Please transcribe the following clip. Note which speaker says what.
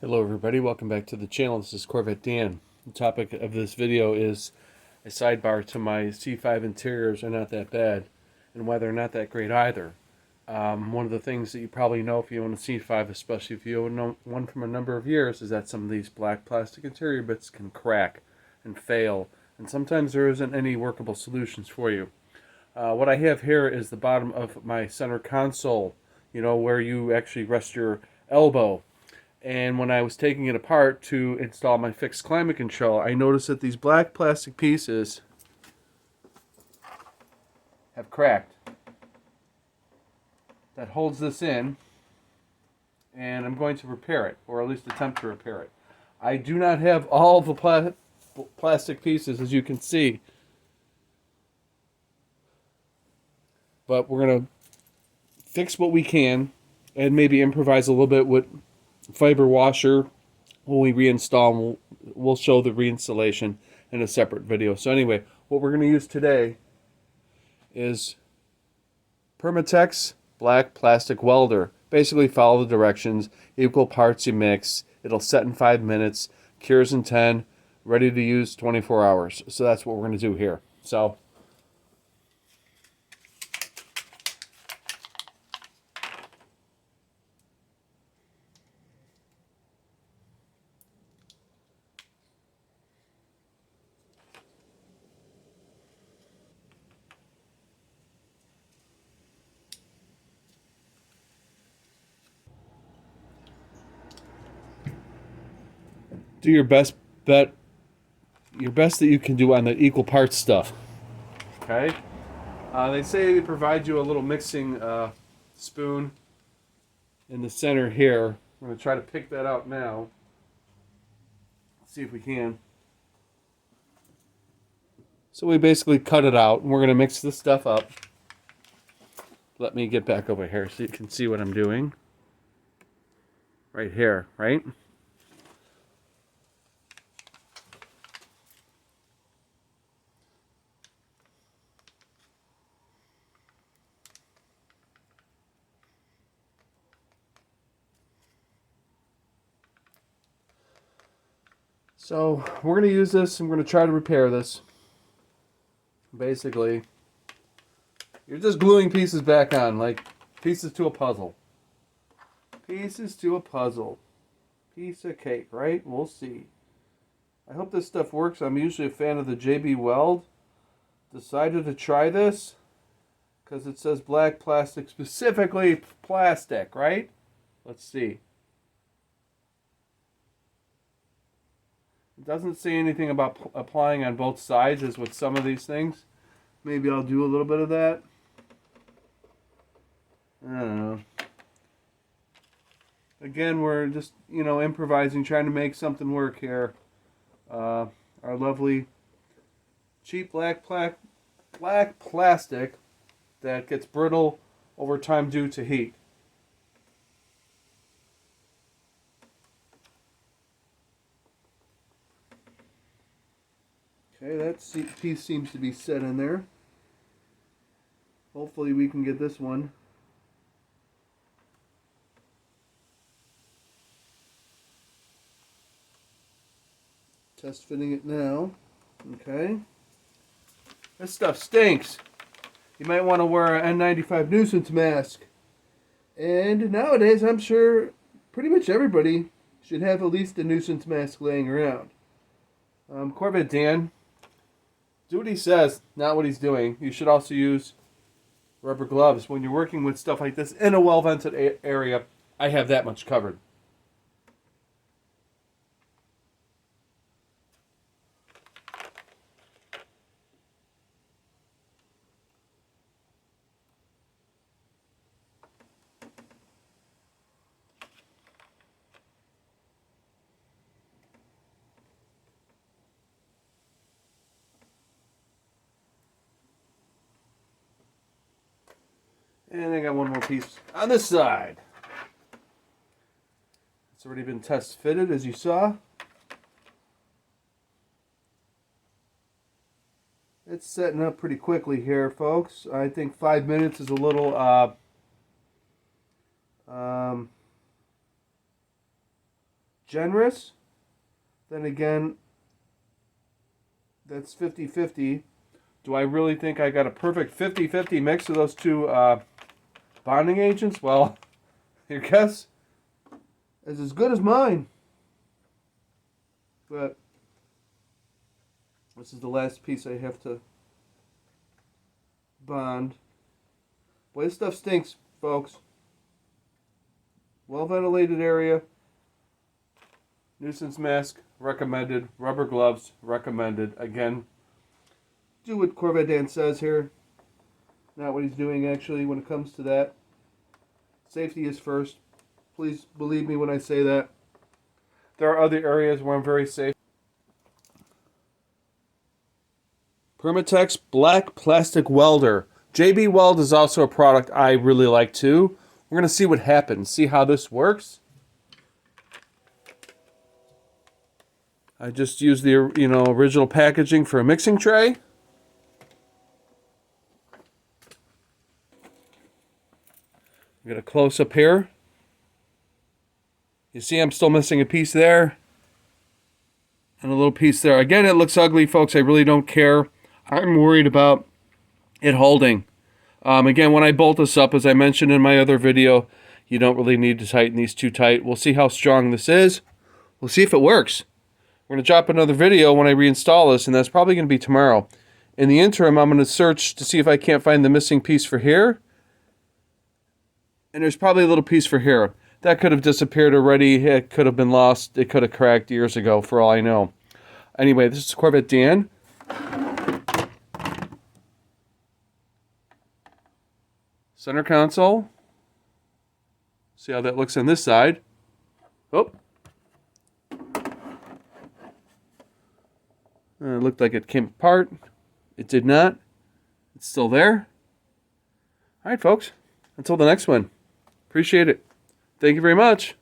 Speaker 1: Hello everybody, welcome back to the channel. This is Corvette Dan. The topic of this video is a sidebar to my C5 interiors are not that bad and why they're not that great either. One of the things that you probably know if you own a C5, especially if you own one from a number of years, is that some of these black plastic interior bits can crack and fail, and sometimes there isn't any workable solutions for you. What I have here is the bottom of my center console, where you actually rest your elbow. And when I was taking it apart to install my fixed climate control, I noticed that these black plastic pieces have cracked. That holds this in, and I'm going to repair it, or at least attempt to repair it. I do not have all the plastic pieces, as you can see, but we're going to fix what we can and maybe improvise a little bit with fiber washer when we reinstall. We'll show the reinstallation in a separate video. So anyway, what we're going to use today is Permatex black plastic welder. Basically follow the directions, equal parts you mix, it'll set in 5 minutes, cures in 10, ready to use 24 hours. So that's what we're going to do here. So do your best that you can do on the equal parts stuff. Okay. They say they provide you a little mixing spoon in the center here. I'm going to try to pick that out now. See if we can. So we basically cut it out, and we're going to mix this stuff up. Let me get back over here so you can see what I'm doing. Right here, right? So we're going to use this, and we're going to try to repair this. Basically, you're just gluing pieces back on, like pieces to a puzzle. Pieces to a puzzle. Piece of cake, right? We'll see. I hope this stuff works. I'm usually a fan of the JB Weld. Decided to try this because it says black plastic, specifically plastic, right? Let's see. It doesn't say anything about applying on both sides as with some of these things. Maybe I'll do a little bit of that. I don't know. Again, we're just, improvising, trying to make something work here. Our lovely cheap black plastic that gets brittle over time due to heat. Okay, that piece seems to be set in there. Hopefully we can get this one. Test fitting it now. Okay. This stuff stinks. You might want to wear an N95 nuisance mask. And nowadays, I'm sure pretty much everybody should have at least a nuisance mask laying around. Corvette Dan, do what he says, not what he's doing. You should also use rubber gloves when you're working with stuff like this in a well-vented area. I have that much covered. And I got one more piece on this side. It's already been test fitted, as you saw. It's setting up pretty quickly here, folks. I think 5 minutes is a little generous. Then again, that's 50-50. Do I really think I got a perfect 50-50 mix of those two bonding agents? Well, your guess is as good as mine. But this is the last piece I have to bond. Boy, this stuff stinks, folks. Well ventilated area. Nuisance mask recommended. Rubber gloves recommended. Again, do what Corvette Dan says here. Not what he's doing actually when it comes to that. Safety is first. Please believe me when I say that. There are other areas where I'm very safe. Permatex Black Plastic Welder. JB Weld is also a product I really like too. We're going to see what happens, see how this works. I just used the original packaging for a mixing tray. Get a close-up here. You see I'm still missing a piece there. And a little piece there. Again, it looks ugly, folks. I really don't care. I'm worried about it holding. Again, when I bolt this up, as I mentioned in my other video, you don't really need to tighten these too tight. We'll see how strong this is. We'll see if it works. We're going to drop another video when I reinstall this, and that's probably going to be tomorrow. In the interim, I'm going to search to see if I can't find the missing piece for here. And there's probably a little piece for here. That could have disappeared already. It could have been lost. It could have cracked years ago, for all I know. Anyway, this is Corvette Dan. Center console. See how that looks on this side. Oh. It looked like it came apart. It did not. It's still there. All right, folks. Until the next one. Appreciate it. Thank you very much.